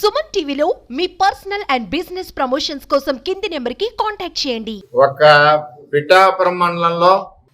సుమన్ టీవీలో మీ personal and business promotions కోసం కింది నెంబర్కి కాంటాక్ట్ చేయండి. ఒక పిఠాపురం మండలంలో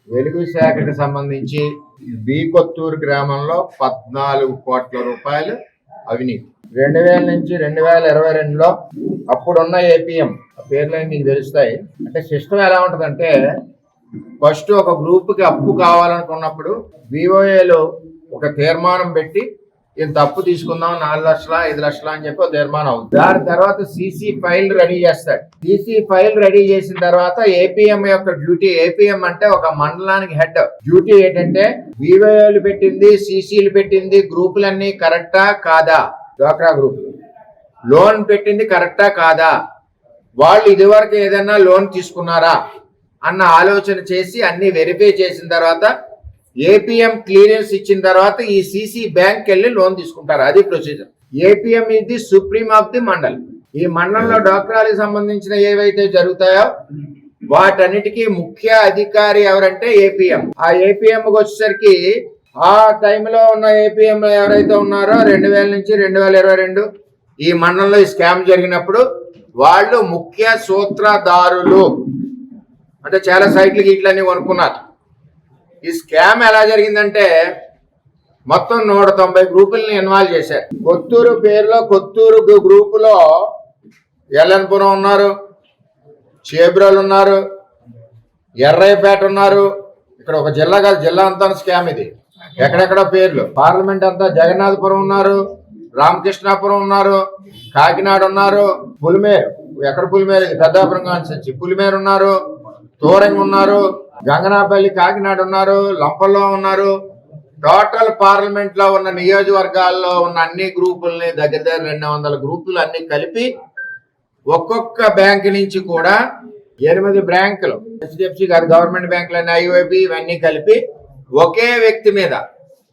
వెలుగు శాఖకు సంబంధించి బి కొత్తూరు గ్రామంలో 14 కోట్ల రూపాయలు అవినీతి 2000 నుంచి 2022లో అప్పుడున్న ఏపీఎం పేర్లు మీకు తెలుస్తాయి. అంటే సిస్టమ్ ఎలా ఉంటుందంటే ఫస్ట్ ఒక గ్రూప్కి అప్పు కావాలనుకున్నప్పుడు విఓఏలో ఒక తీర్మానం పెట్టి ఇంత అప్పు తీసుకుందాం 4 లక్షల 5 లక్షల అని చెప్పి తీర్మానం అవుతుంది. దాని తర్వాత సిసి ఫైల్ రెడీ చేస్తాడు. సిసి ఫైల్ రెడీ చేసిన తర్వాత ఏపీఎం యొక్క డ్యూటీ, ఏపీఎం అంటే ఒక మండలానికి హెడ్, డ్యూటీ ఏంటంటే వివోలు పెట్టింది, సిసిలు పెట్టింది గ్రూపులన్నీ కరెక్టా కాదా, డ్వాక్రా గ్రూప్ లోన్ పెట్టింది కరెక్టా కాదా, వాళ్ళు ఇదివరకు ఏదైనా లోన్ తీసుకున్నారా అన్న ఆలోచన చేసి అన్ని వెరిఫై చేసిన తర్వాత ఏపీఎం క్లియరెన్స్ ఇచ్చిన తర్వాత ఈ సిసి బ్యాంక్ వెళ్ళి లోన్ తీసుకుంటారు. అది ప్రొసీజర్. ఏపీఎం ఇది సుప్రీం ఆఫ్ ది మండల్. ఈ మండలంలో డాక్టర్లకు సంబంధించిన ఏవైతే జరుగుతాయో వాటన్నిటికీ ముఖ్య అధికారి ఎవరంటే ఏపీఎం. ఆ ఏపీఎంకి వచ్చేసరికి ఆ టైంలో ఉన్న ఏపీఎం ఎవరైతే ఉన్నారో 2000 నుంచి 2022 ఈ మండలంలో ఈ స్కామ్ జరిగినప్పుడు వాళ్ళు ముఖ్య సూత్రధారులు. అంటే చాలా సైట్లకి ఇట్లన్నీ కొనుక్కున్నారు. ఈ స్కామ్ ఎలా జరిగిందంటే మొత్తం 190 గ్రూపుల్ని ఇన్వాల్వ్ చేశారు. కొత్తూరు పేరులో కొత్తూరు గ్రూపులో ఎల్లన్పురం ఉన్నారు, చేబ్రోలు ఉన్నారు, ఎర్రయ్యపేట ఉన్నారు. ఇక్కడ ఒక జిల్లా కాదు, జిల్లా అంతా స్కామ్ ఇది. ఎక్కడెక్కడ పేర్లు. పార్లమెంట్ అంతా జగన్నాథపురం ఉన్నారు, రామకృష్ణాపురం ఉన్నారు, కాకినాడ ఉన్నారు, పులిమేరు, ఎక్కడ పులిమేరు, పెద్దాపురం కాన్స్టిట్యూన్సీ, పులిమేరు ఉన్నారు, తోరంగ్ ఉన్నారు, గంగనాపల్లి కాకినాడ ఉన్నారు, లంపల్లో ఉన్నారు. టోటల్ పార్లమెంట్ లో ఉన్న నియోజకవర్గాల్లో ఉన్న అన్ని గ్రూపుల్ని దగ్గర 200 గ్రూపులు అన్ని కలిపి ఒక్కొక్క బ్యాంక్ నుంచి కూడా 8 బ్యాంకులు, హెచ్డిఎఫ్సి కాదు, గవర్నమెంట్ బ్యాంకులు, ఐఓబి, ఇవన్నీ కలిపి ఒకే వ్యక్తి మీద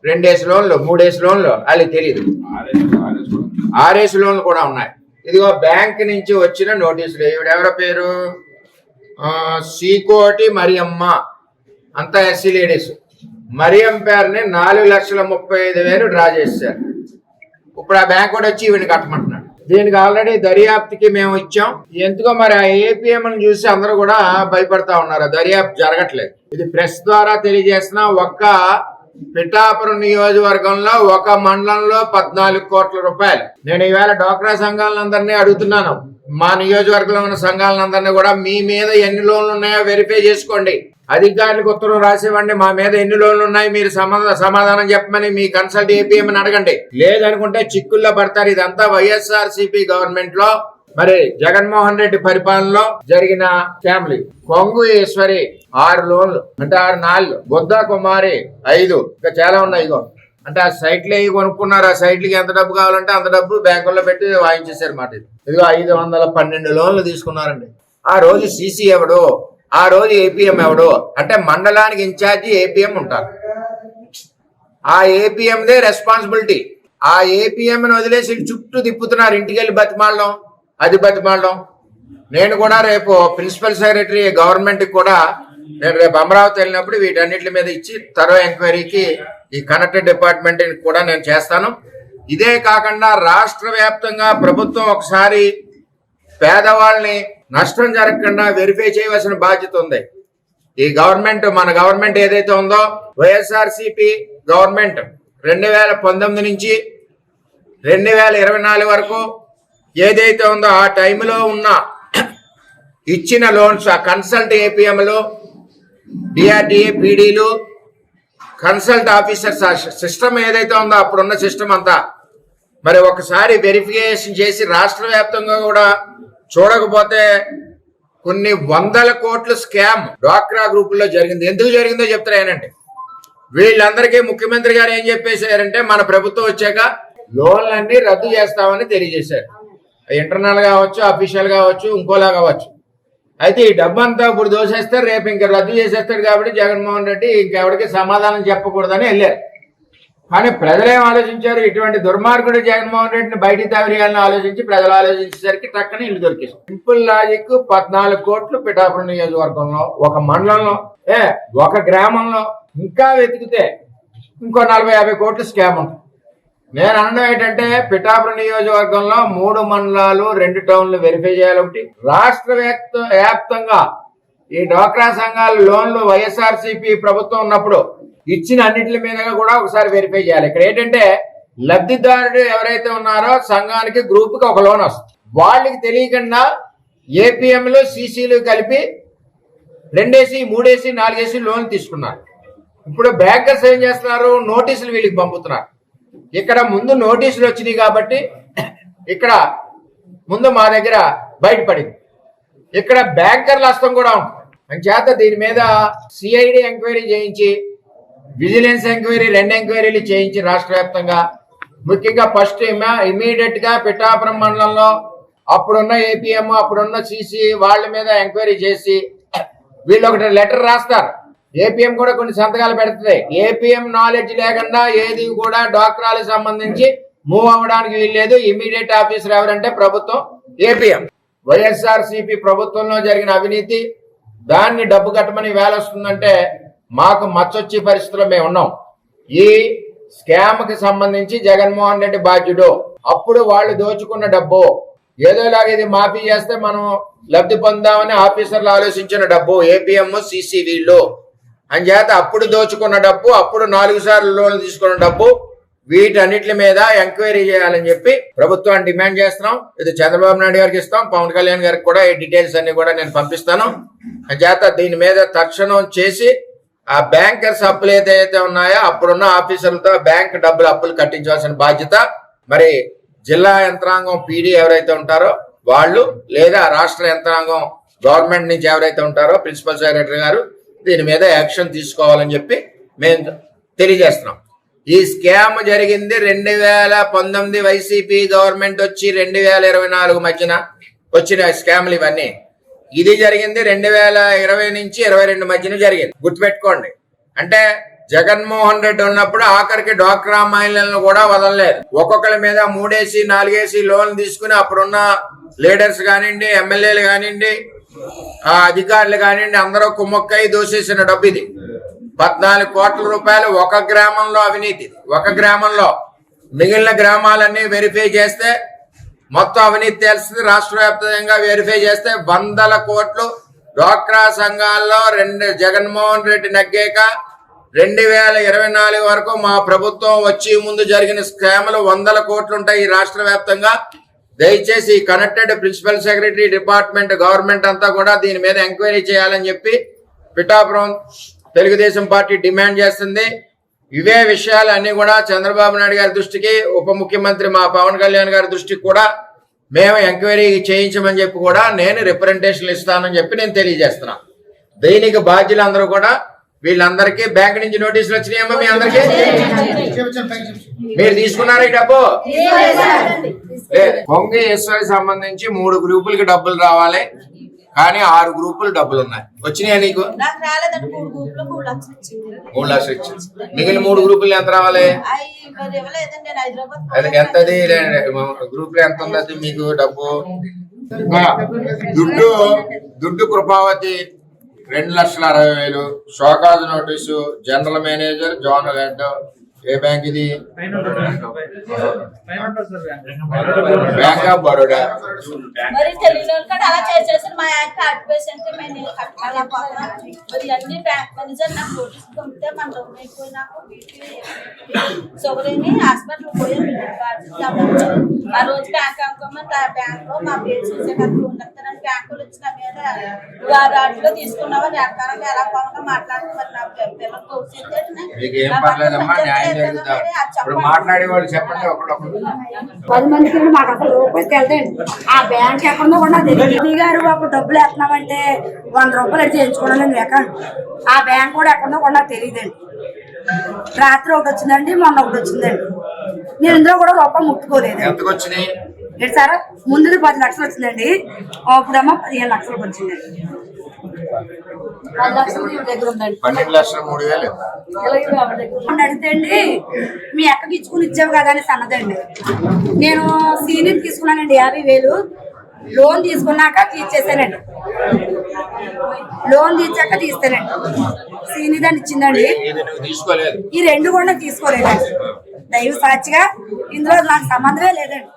2 లోన్లు 3 లోన్లు వాళ్ళకి తెలియదు, 6 లోన్లు కూడా ఉన్నాయి. ఇదిగో బ్యాంక్ నుంచి వచ్చిన నోటీసులు. ఈవిడెవరో పేరు సీకోటి మరియమ్మ, అంతా ఎస్సీ లేడీస్. మరియం పేరుని 4,35,000 డ్రా చేశారు. ఇప్పుడు ఆ బ్యాంక్ కూడా వచ్చి ఈవిని కట్టమంటున్నాడు. దీనికి ఆల్రెడీ దర్యాప్తుకి మేము ఇచ్చాం. ఎందుకో మరి ఆ ఏపీఎం చూసి అందరూ కూడా భయపడతా ఉన్నారు. దర్యాప్తు జరగట్లేదు. ఇది ప్రెస్ ద్వారా తెలియజేసిన ఒక్క పిఠాపురం నియోజకవర్గంలో ఒక మండలంలో 14 కోట్ల రూపాయలు. నేను ఈవేళ డ్వాక్రా సంఘాలందరినీ అడుగుతున్నాను, మా నియోజకవర్గంలో ఉన్న సంఘాలందరినీ కూడా మీ మీద ఎన్ని లోన్లు ఉన్నాయో వెరిఫై చేసుకోండి. అధికారులకు ఉత్తరం రాసివ్వండి, మా మీద ఎన్ని లోన్లు ఉన్నాయి మీరు సమాధానం చెప్పమని మీ కన్సల్ట్ ఏపీఎం అని అడగండి. లేదనుకుంటే చిక్కుల్లో పడతారు. ఇదంతా వైఎస్ఆర్సీపీ గవర్నమెంట్ లో మరి జగన్మోహన్ రెడ్డి పరిపాలనలో జరిగిన ఫ్యామిలీ. కొంగు ఈశ్వరి 6 లోన్లు, అంటే 6 నాళ్ళు, బుద్ధ కుమారి 5, ఇంకా చాలా ఉన్నాయి. ఇగో అంటే ఆ సైట్లు కొనుక్కున్నారు. ఆ సైట్లకి ఎంత డబ్బు కావాలంటే అంత డబ్బు బ్యాంకుల్లో పెట్టి వాయించేశారు మాట. ఇదిగో 512 లోన్లు తీసుకున్నారండి. ఆ రోజు సీసీ ఎవడు, ఆ రోజు ఏపీఎం ఎవడు అంటే మండలానికి ఇన్ఛార్జి ఏపీఎం ఉంటారు. ఆ ఏపీఎందే రెస్పాన్సిబిలిటీ. ఆ ఏపీఎంని వదిలేసి చుట్టూ తిప్పుతున్నారు. ఇంటికి వెళ్ళి బతిమాలడం, అది బతిమాలడం. నేను కూడా రేపు ప్రిన్సిపల్ సెక్రటరీ గవర్నమెంట్కి కూడా నేను రేపు అమరావతి వెళ్ళినప్పుడు వీటన్నిటి మీద ఇచ్చి థరో ఎంక్వైరీకి ఈ కనెక్టెడ్ డిపార్ట్మెంట్ కూడా నేను చేస్తాను. ఇదే కాకుండా రాష్ట్ర వ్యాప్తంగా ప్రభుత్వం ఒకసారి పేదవాళ్ళని నష్టం జరగకుండా వెరిఫై చేయవలసిన బాధ్యత ఉంది. ఈ గవర్నమెంట్, మన గవర్నమెంట్ ఏదైతే ఉందో వైఎస్ఆర్సీపీ గవర్నమెంట్ 2019 నుంచి 2024 వరకు ఏదైతే ఉందో ఆ టైంలో ఉన్న ఇచ్చిన లోన్స్, ఆ కన్సల్ట్ ఏపీఎంలు, డిఆర్డిఏ, పీడీలు, కన్సల్ట్ ఆఫీసర్స్, ఆ సిస్టమ్ ఏదైతే ఉందో అప్పుడున్న సిస్టమ్ అంతా మరి ఒకసారి వెరిఫికేషన్ చేసి రాష్ట్ర వ్యాప్తంగా కూడా చూడకపోతే కొన్ని 100 కోట్ల స్కామ్ డ్వాక్రా గ్రూపుల్లో జరిగింది. ఎందుకు జరిగిందో చెప్తారేనండి. వీళ్ళందరికీ ముఖ్యమంత్రి గారు ఏం చెప్పేశారంటే మన ప్రభుత్వం వచ్చాక లోన్లన్నీ రద్దు చేస్తామని తెలియజేశారు. ఇంటర్నల్ కావచ్చు, అఫీషియల్ కావచ్చు, ఇంకోలా కావచ్చు. అయితే ఈ డబ్బు అంతా ఇప్పుడు దోసేస్తారు, రేపు ఇంకా రద్దు చేసేస్తాడు. కాబట్టి జగన్మోహన్ రెడ్డి ఇంకెవరికి సమాధానం చెప్పకూడదని వెళ్ళారు. కానీ ప్రజలేం ఆలోచించారు, ఇటువంటి దుర్మార్గుడు జగన్మోహన్ రెడ్డిని బయటికి తవరియాలని ఆలోచించి ప్రజలు ఆలోచించేసరికి టక్కన ఇల్లు దొరికేసి. Simple logic. 14 కోట్లు పిఠాపురం నియోజకవర్గంలో, ఒక మండలంలో, ఒక గ్రామంలో. ఇంకా వెతికితే ఇంకో 40-50 కోట్లు స్కామ్ ఉంటుంది. నేను అనడం ఏంటంటే పిఠాపురం నియోజకవర్గంలో 3 మండలాలు 2 టౌన్లు వెరిఫై చేయాలి. ఒకటి రాష్ట్ర వ్యాప్తంగా ఈ డ్వాక్రా సంఘాల లోన్లు వైఎస్ఆర్సీపీ ప్రభుత్వం ఉన్నప్పుడు ఇచ్చిన అన్నిటి మీద కూడా ఒకసారి వెరిఫై చేయాలి. ఇక్కడ ఏంటంటే లబ్ధిదారుడు ఎవరైతే ఉన్నారో సంఘానికి గ్రూప్ కి ఒక లోన్ వస్తుంది. వాళ్ళకి తెలియకుండా ఏపీఎంలు సీసీలు కలిపి 2 3 4 లోన్ తీసుకున్నారు. ఇప్పుడు బ్యాంకర్స్ ఏం చేస్తున్నారు, నోటీసులు వీళ్ళకి పంపుతున్నారు. ఇక్కడ ముందు నోటీసులు వచ్చినాయి కాబట్టి ఇక్కడ ముందు మా దగ్గర బయటపడింది. ఇక్కడ బ్యాంకర్ల హస్తం కూడా ఉంటుంది. అంచేత దీని మీద సిఐడి ఎంక్వైరీ చేయించి విజిలెన్స్ ఎంక్వైరీ 2 ఎంక్వైరీలు చేయించి రాష్ట్ర వ్యాప్తంగా ముఖ్యంగా ఫస్ట్ ఇమీడియట్ గా పిఠాపురం మండలంలో అప్పుడున్న ఏపీఎం అప్పుడున్న సిసి వాళ్ళ మీద ఎంక్వైరీ చేసి వీళ్ళు ఒకటి లెటర్ రాస్తారు. ఏపీఎం కూడా కొన్ని సంతకాలు పెడుతుంది. ఏపీఎం నాలెడ్జ్ లేకుండా ఏది కూడా డ్వాక్రాలకు సంబంధించి మూవ్ అవ్వడానికి వీల్లేదు. ఇమీడియట్ ఆఫీసర్ ఎవరంటే ప్రభుత్వం ఏపీఎం. వైఎస్ఆర్సీపీ ప్రభుత్వంలో జరిగిన అవినీతి దాన్ని డబ్బు కట్టమని వేల వస్తుందంటే మాకు మచ్చొచ్చే పరిస్థితుల్లో మేము ఉన్నాం. ఈ స్కామ్ కి సంబంధించి జగన్మోహన్ రెడ్డి బాధ్యుడు. అప్పుడు వాళ్ళు దోచుకున్న డబ్బు ఏదోలాగా ఇది మాఫీ చేస్తే మనం లబ్ధి పొందామని ఆఫీసర్లు ఆలోచించిన డబ్బు ఏపీఎం సిసి వీళ్ళు అని చేత అప్పుడు దోచుకున్న డబ్బు, అప్పుడు 4 సార్లు లోన్లు తీసుకున్న డబ్బు, వీటన్నిటి మీద ఎంక్వైరీ చేయాలని చెప్పి ప్రభుత్వాన్ని డిమాండ్ చేస్తున్నాం. ఇది చంద్రబాబు నాయుడు గారికి ఇస్తాం, పవన్ కళ్యాణ్ గారికి కూడా ఈ డీటెయిల్స్ అన్ని కూడా నేను పంపిస్తాను. అని చేత దీని మీద తక్షణం చేసి ఆ బ్యాంకర్స్ అప్పులు ఏదైతే ఉన్నాయో అప్పుడున్న ఆఫీసర్లతో బ్యాంక్ అప్పులు కట్టించవలసిన బాధ్యత మరి జిల్లా యంత్రాంగం పీడీ ఎవరైతే ఉంటారో వాళ్ళు, లేదా రాష్ట్ర యంత్రాంగం గవర్నమెంట్ నుంచి ఎవరైతే ఉంటారో ప్రిన్సిపల్ సెక్రటరీ గారు దీని మీద యాక్షన్ తీసుకోవాలని చెప్పి మేము తెలియజేస్తున్నాం. ఈ స్కామ్ జరిగింది 2019 వైసీపీ గవర్నమెంట్ వచ్చి 2024 మధ్యన వచ్చిన స్కామ్లు ఇవన్నీ. ఇది జరిగింది 2020 నుంచి 22 మధ్యన జరిగింది. గుర్తుపెట్టుకోండి. అంటే జగన్మోహన్ రెడ్డి ఉన్నప్పుడు ఆఖరికి డ్వాక్రా మహిళలను కూడా వదలలేదు. ఒక్కొక్కరి మీద 3 4 లోన్లు తీసుకుని అప్పుడున్న లీడర్స్ కానివ్వండి, ఎమ్మెల్యేలు కానివ్వండి, అధికారులు కానివ్వండి అందరూ కుమ్మక్కై దోసేసిన డబ్బు ఇది. 14 కోట్ల రూపాయలు ఒక గ్రామంలో అవినీతి. ఒక గ్రామంలో మిగిలిన గ్రామాలన్నీ వెరిఫై చేస్తే మొత్తం అవినీతి తెలుస్తుంది. రాష్ట్ర వ్యాప్తంగా వెరిఫై చేస్తే 100 కోట్లు డ్వాక్రా సంఘాల్లో జగన్మోహన్ రెడ్డి నగ్గాక 2024 వరకు మా ప్రభుత్వం వచ్చి ముందు జరిగిన స్కామ్లు 100 కోట్లు ఉంటాయి ఈ రాష్ట్ర వ్యాప్తంగా. దయచేసి connected principal secretary department government అంతా కూడా దీని మీద ఎంక్వైరీ చేయాలని చెప్పి పిఠాపురం తెలుగుదేశం పార్టీ డిమాండ్ చేస్తుంది. ఇవే విషయాలు అన్ని కూడా చంద్రబాబు నాయుడు గారి దృష్టికి, ఉప ముఖ్యమంత్రి మా పవన్ కళ్యాణ్ గారి దృష్టికి కూడా మేము ఎంక్వైరీ చేయించమని చెప్పి కూడా నేను రిప్రజెంటేషన్లు ఇస్తానని చెప్పి నేను తెలియజేస్తున్నా. దీనికి బాధ్యులందరూ కూడా వీళ్ళందరికీ బ్యాంక్ నుంచి నోటీసులు వచ్చినాయమ్మా మీ అందరికీ? మీరు తీసుకున్నారా ఈ డబ్బు? పొంగి ఈశ్వరికి సంబంధించి 3 గ్రూపులకి డబ్బులు రావాలి, కానీ 6 గ్రూపులు డబ్బులు ఉన్నాయి. వచ్చినాయా నీకు? 3 లక్షలు ఇచ్చింది. మిగిలిన 3 గ్రూపులు ఎంత రావాలి? ఎంతది గ్రూప్ లో ఎంత ఉంది మీకు డబ్బు? దుడ్డు Krupavathi 2,60,000. Show cause notice general manager zonal head. ఏ బ్యాంక్ ఇది? Bank of Baroda. మరి తెలియని అలా చేసేసారు. మా యాక్ట్ ఆర్టిఫిషియల్ మేము మరి అన్ని బ్యాంక్ మేనేజర్ నాకు నోటీస్ పంపితే మన డబ్బులు ఎక్కువ నాకు సోదరిని హాస్పిటల్ పోయాను. ఆ రోజు బ్యాంక్ అనుకోమని బ్యాంక్ లో మా పేరు చూసే కదా బ్యాంకులు వచ్చిన మీద వాటిలో తీసుకున్నావా వ్యాపారంగా ఎలా కొనగా మాట్లాడుతున్నారు. నా పిల్లలు తోసిందే మాట్లాడే వాళ్ళు చెప్పండి. 10 మందికి మాకు అసలు రూపాయలు వెళ్తాయండి. ఆ బ్యాంక్ ఎక్కడో కూడా తెలియదు గారు. అప్పుడు డబ్బులు వేస్తున్నామంటే 100 రూపాయలు చేయించుకోవడం అకౌంట్. ఆ బ్యాంక్ కూడా ఎక్కడో కూడా తెలియదండి. రాత్రి ఒకటి వచ్చిందండి, మొన్న ఒకటి వచ్చిందండి. నేను ఇందులో కూడా రూపాయలు ముట్టుకోలేదు. ఏంటి సార్, ముందు 10 లక్షలు వచ్చిందండి, అప్పుడేమో 15 లక్షలకు వచ్చిందండి. 10 లక్షలు దగ్గర ఉందండి. 12,03,000 అడిగితే అండి మీ అక్కకి ఇచ్చుకుని ఇచ్చావు కదా అని అన్నదండి. నేను సీనియర్ తీసుకున్నానండి 50,000. లోన్ తీసుకున్నాక తీర్చేసానండి. లోన్ తీర్చాక తీస్తానండి. సీనియర్ దాన్ని ఇచ్చిందండి. ఈ 2 కూడా తీసుకోలేదండి. దైవ సాక్షిగా ఇందులో నాకు సంబంధమే లేదండి.